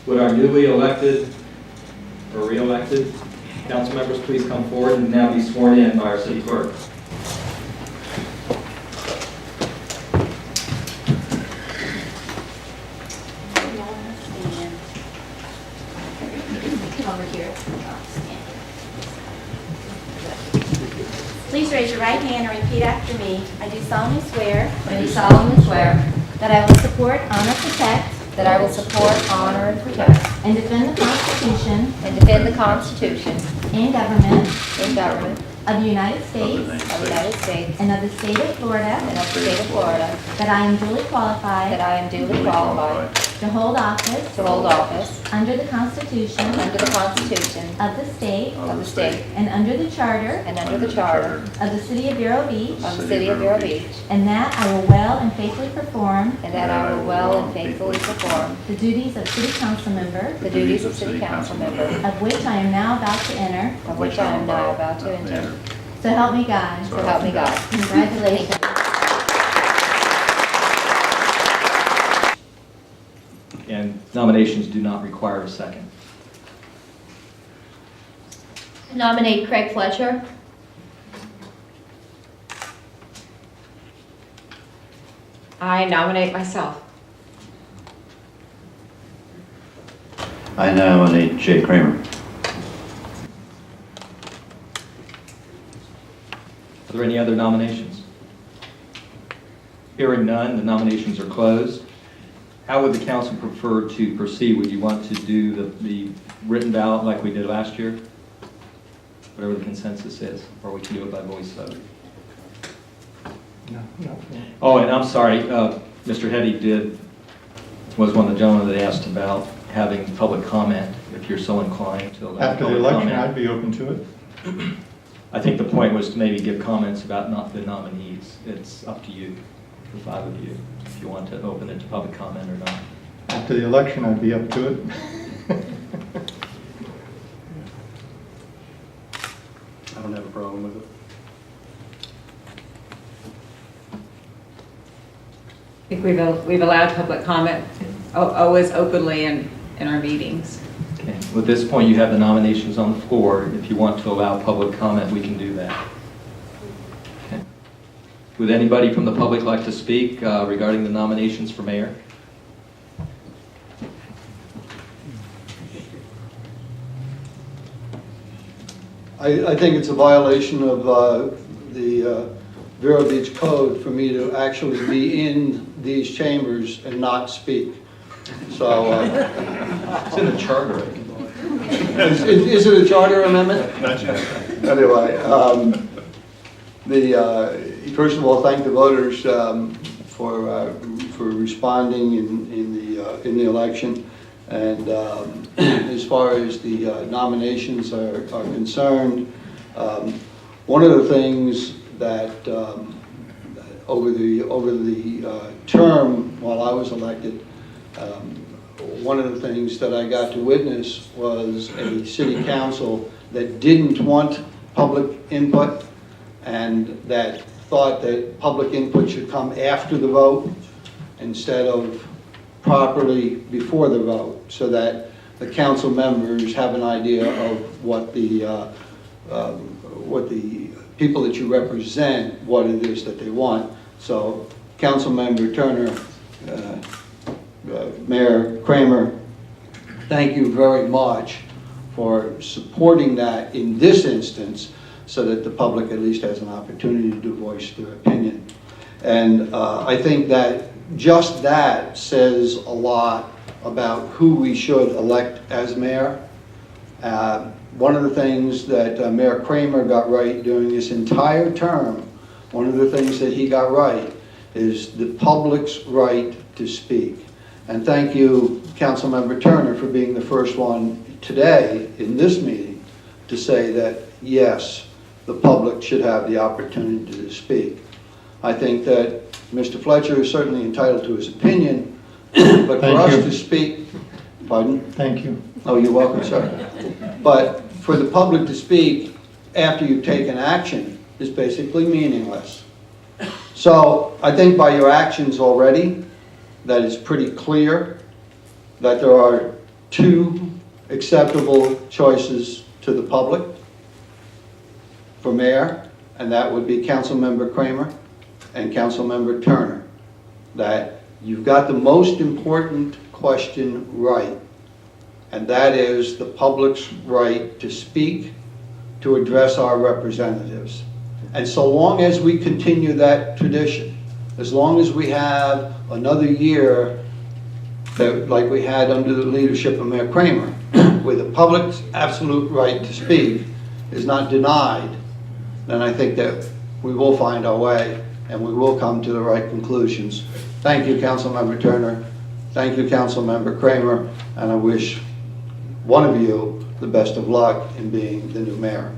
Would our newly elected or re-elected council members please come forward and now be sworn in by our city clerk. Please raise your right hand and repeat after me. I do solemnly swear that I will support, honor, protect, honor, and protect, and defend the Constitution and defend the Constitution and government and government of the United States of the United States and of the state of Florida, and of the state of Florida, that I am duly that qualified I am duly qualified to hold office to hold office under the Constitution under the Constitution of the state of the state and under the charter and under the charter of the city of Vero Beach, of the city of Vero Beach, and that I will well and faithfully perform and that I will well and faithfully perform the duties of city council member, the duties of city council member, of which I am now about to enter. of which I am now about to enter. So help me God. So help me God. Congratulations. And nominations do not require a second. Nominate Craig Fletcher. I nominate myself. I nominate Jay Kramer. Are there any other nominations? Hearing none, the nominations are closed. How would the council prefer to proceed? Would you want to do the written ballot like we did last year? Whatever the consensus is, or we can do it by voice vote. No. Oh, and I'm sorry, Mr. Hetty was one of the gentlemen that asked about having public comment, if you're so inclined to allow After the public election, comment. I'd be open to it. I think the point was to maybe give comments about not the nominees. It's up to you, the five of you, if you want to open it to public comment or not. After the election, I'd be up to it. I don't have a problem with it. I think we've allowed public comment always openly in our meetings. Okay. At this point, you have the nominations on the floor. If you want to allow public comment, we can do that. Okay. Would anybody from the public like to speak regarding the nominations for mayor? I think it's a violation of the Vero Beach Code for me to actually be in these chambers and not speak. So, It's in the charter. is it a charter amendment? Not yet. Anyway, first of all, thank the voters for responding in the election. And as far as the nominations are concerned, one of the things that over the term while I was elected, one of the things that I got to witness was a city council that didn't want public input and that thought that public input should come after the vote instead of properly before the vote, so that the council members have an idea of what the people that you represent, what it is that they want. So, Councilmember Turner, Mayor Kramer, thank you very much for supporting that in this instance, so that the public at least has an opportunity to voice their opinion. And I think that just that says a lot about who we should elect as mayor. One of the things that Mayor Kramer got right during this entire term, one of the things that he got right is the public's right to speak. And thank you, Councilmember Turner, for being the first one today in this meeting to say that, yes, the public should have the opportunity to speak. I think that Mr. Fletcher is certainly entitled to his opinion, but for us to speak, pardon? Thank you. Oh, you're welcome, sir. But for the public to speak after you've taken action is basically meaningless. So I think by your actions already, that it's pretty clear that there are two acceptable choices to the public for mayor, and that would be Councilmember Kramer and Councilmember Turner. That you've got the most important question right, and that is the public's right to speak, to address our representatives. And so long as we continue that tradition, as long as we have another year that, like we had under the leadership of Mayor Kramer, where the public's absolute right to speak is not denied, then I think that we will find our way and we will come to the right conclusions. Thank you, Councilmember Turner. Thank you, Councilmember Kramer, and I wish one of you the best of luck in being the new mayor.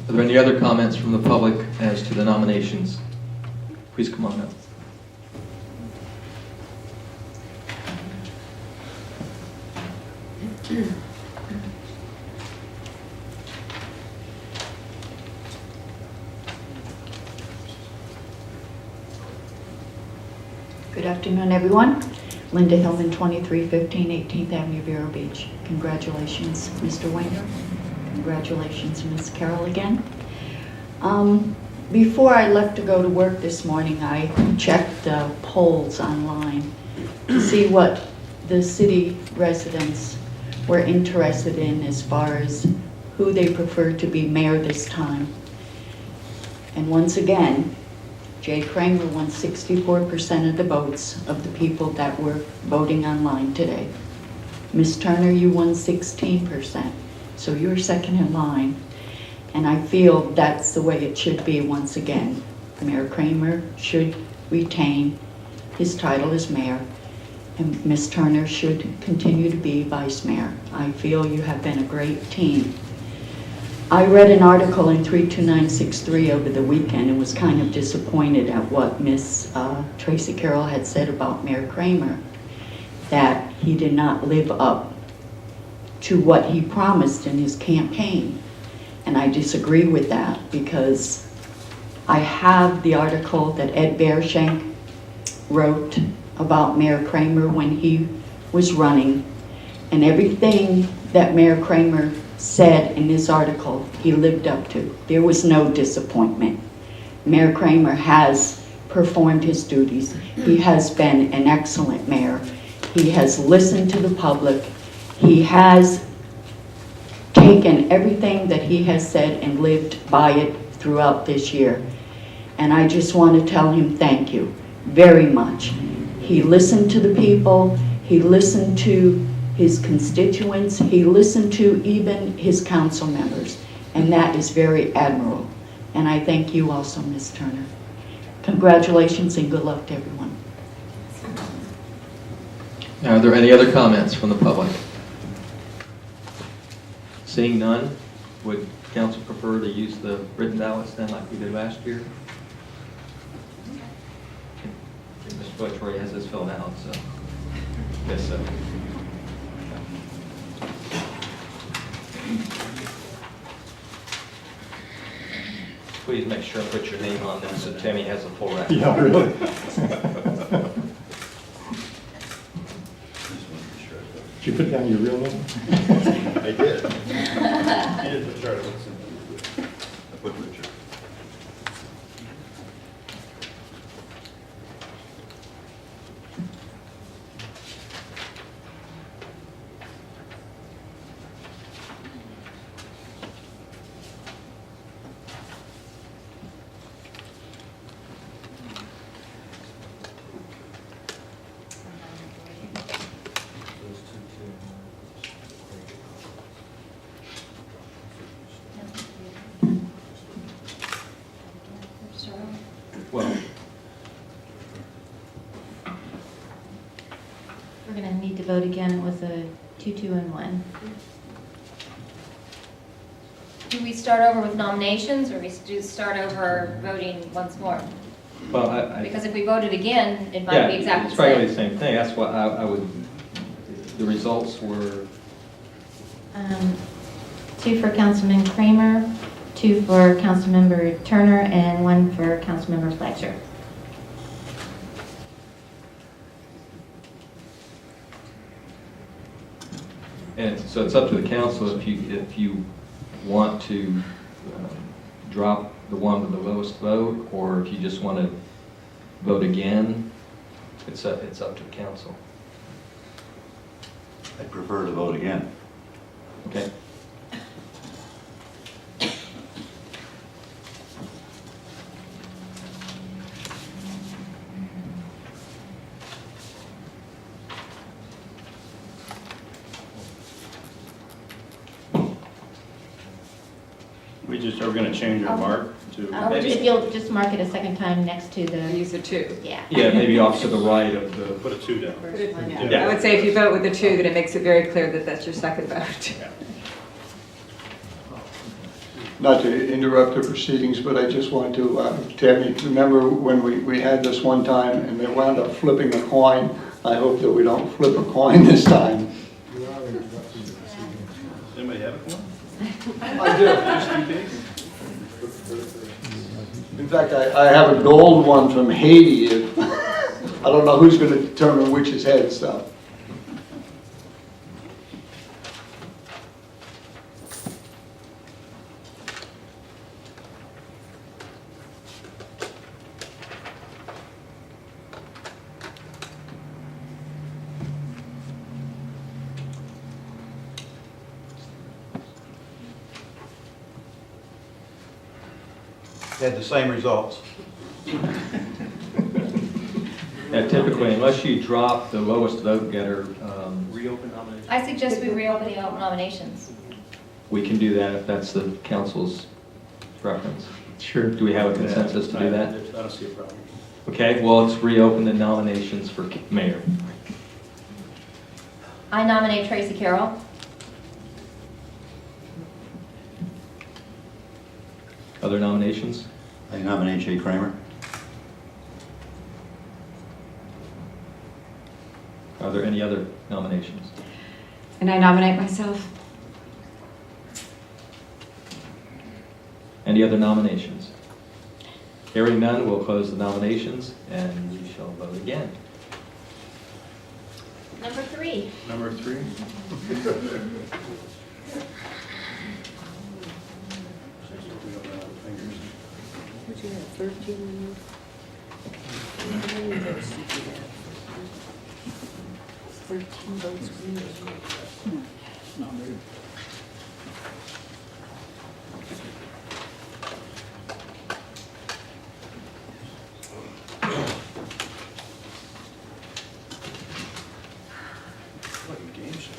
Are there any other comments from the public as to the nominations? Please come on up. Good afternoon, everyone. Linda Hillman, 2315 18th Avenue, Vero Beach. Congratulations, Mr. Weiner. Congratulations, Ms. Carroll again. Before I left to go to work this morning, I checked polls online to see what the city residents were interested in as far as who they prefer to be mayor this time. And once again, Jay Kramer won 64% of the votes of the people that were voting online today. Ms. Turner, you won 16%, so you're second in line. And I feel that's the way it should be once again. Mayor Kramer should retain his title as mayor, and Ms. Turner should continue to be vice mayor. I feel you have been a great team. I read an article in 32963 over the weekend and was kind of disappointed at what Miss Tracy Carroll had said about Mayor Kramer, that he did not live up to what he promised in his campaign. And I disagree with that because I have the article that Ed Bearshank wrote about Mayor Kramer when he was running, and everything that Mayor Kramer said in this article, he lived up to. There was no disappointment. Mayor Kramer has performed his duties. He has been an excellent mayor. He has listened to the public. He has taken everything that he has said and lived by it throughout this year. And I just want to tell him thank you very much. He listened to the people. He listened to his constituents. He listened to even his council members. And that is very admirable. And I thank you also, Ms. Turner. Congratulations and good luck to everyone. Now, are there any other comments from the public? Seeing none, would council prefer to use the written ballots then like we did last year? Mr. Fletcher already has this filled out, so yes, sir. Please make sure and put your name on this so Tammy has a full record. Yeah, really. Did you put down your real name? I did. You did put Charlie. I put Richard. Well, We're going to need to vote again with a 2-2 and 1. Do we start over with nominations, or we just start over voting once more? well, I Because if we voted again, it might yeah, be exactly it's the probably same. the same thing. That's what I would, the results were, 2 for Councilman Kramer, 2 for Councilmember Turner, and 1 for Councilmember Fletcher. And so it's up to the council if you want to drop the one with the lowest vote, or if you just want to vote again. It's up to the council. I prefer to vote again. Okay. Are we going to change our mark to? If you'll just mark it a second time next to the, Use the 2. yeah. Yeah, maybe off to the right of the. Put a 2 down. I would say if you vote with the 2, then it makes it very clear that that's your second vote. Not to interrupt the proceedings, but I just want to, Tammy, remember when we had this one time and they wound up flipping a coin? I hope that we don't flip a coin this time. Anybody have a coin? I do. In fact, I have a gold one from Haiti. I don't know who's going to determine which is head stuff. Had the same results. Yeah, typically, unless you drop the lowest vote getter, Reopen nomination. I suggest we reopen the nominations. we can do that if that's the council's preference. Sure. Do we have a consensus to do that? I don't see a problem. Okay, well, let's reopen the nominations for mayor. I nominate Tracy Carroll. Other nominations? I nominate Jay Kramer. Are there any other nominations? And I nominate myself. Any other nominations? Hearing none, we'll close the nominations and we shall vote again. Number 3. Number 3. Would you have 13 in you? How many votes did you have? 13 votes for you. Not very. Like a game show.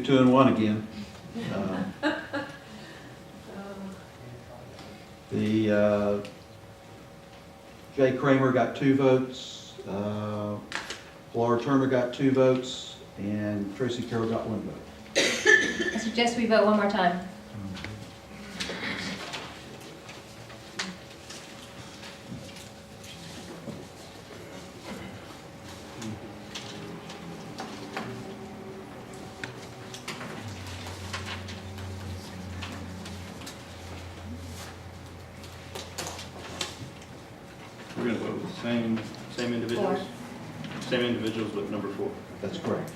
Two and one again. Jay Kramer got 2 votes, Pilar Turner got 2 votes, and Tracy Carroll got 1 vote. I suggest we vote one more time. We're going to vote with the same individuals? 4. Same individuals with number 4. That's correct.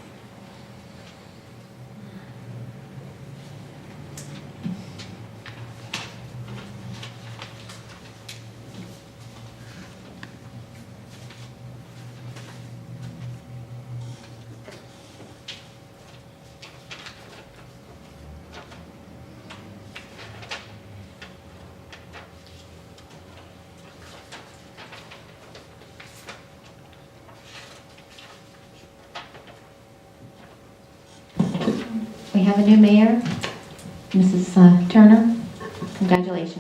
We have a new mayor, Mrs. Turner. Congratulations.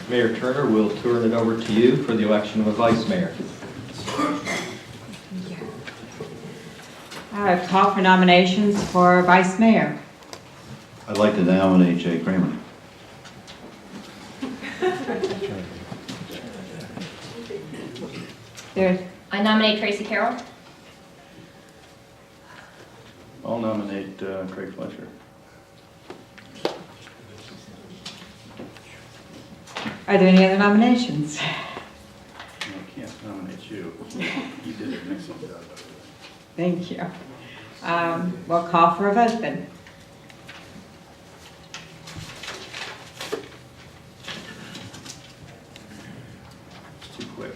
Mayor Turner, we'll turn it over to you for the election of a vice mayor. Call for nominations for vice mayor. I'd like to nominate Jay Kramer. There's, I nominate Tracy Carroll. I'll nominate Craig Fletcher. are there any other nominations? I can't nominate you. You did an excellent job. Thank you. We'll call for a vote then. It's too quick.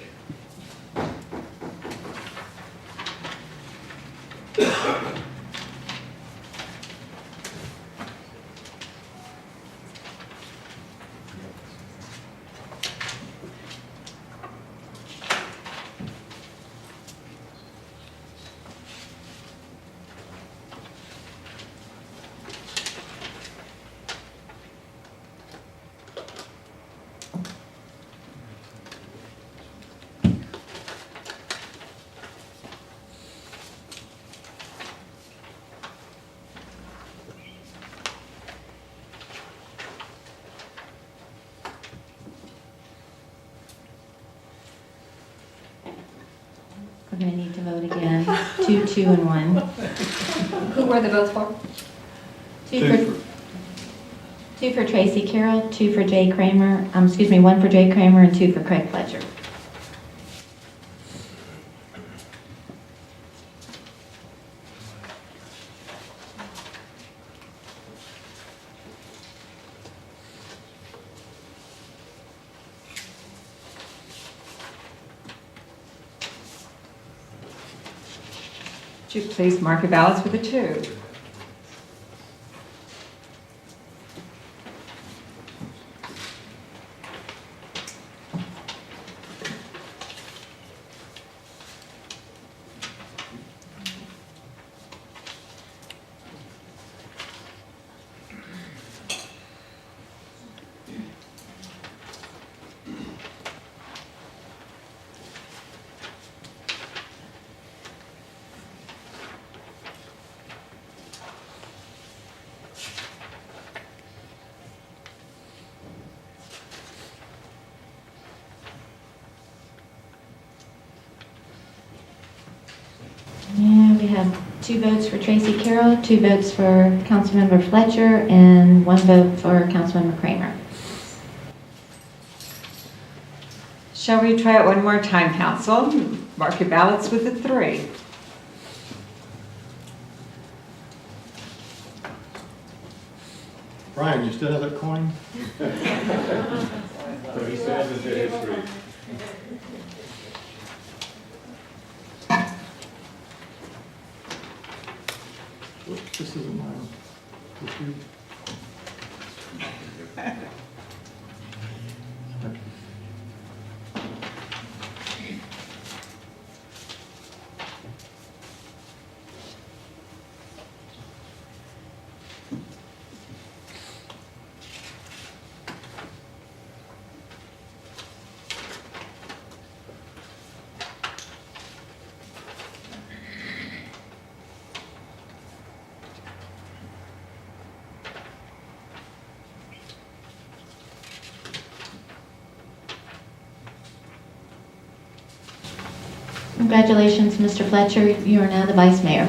We're going to need to vote again. 2, 2, and 1. Who were the votes for? Two for Tracy Carroll, 2 for Jay Kramer, 1 for Jay Kramer and 2 for Craig Fletcher. Would you please mark your ballots with a 2? Yeah, we have 2 votes for Tracy Carroll, 2 votes for Councilmember Fletcher, and 1 vote for Councilmember Kramer. Shall we try it one more time, council? Mark your ballots with a 3. Brian, you still have that coin? 37 to history. Whoops, this isn't mine. This you? Congratulations, Mr. Fletcher. You are now the vice mayor.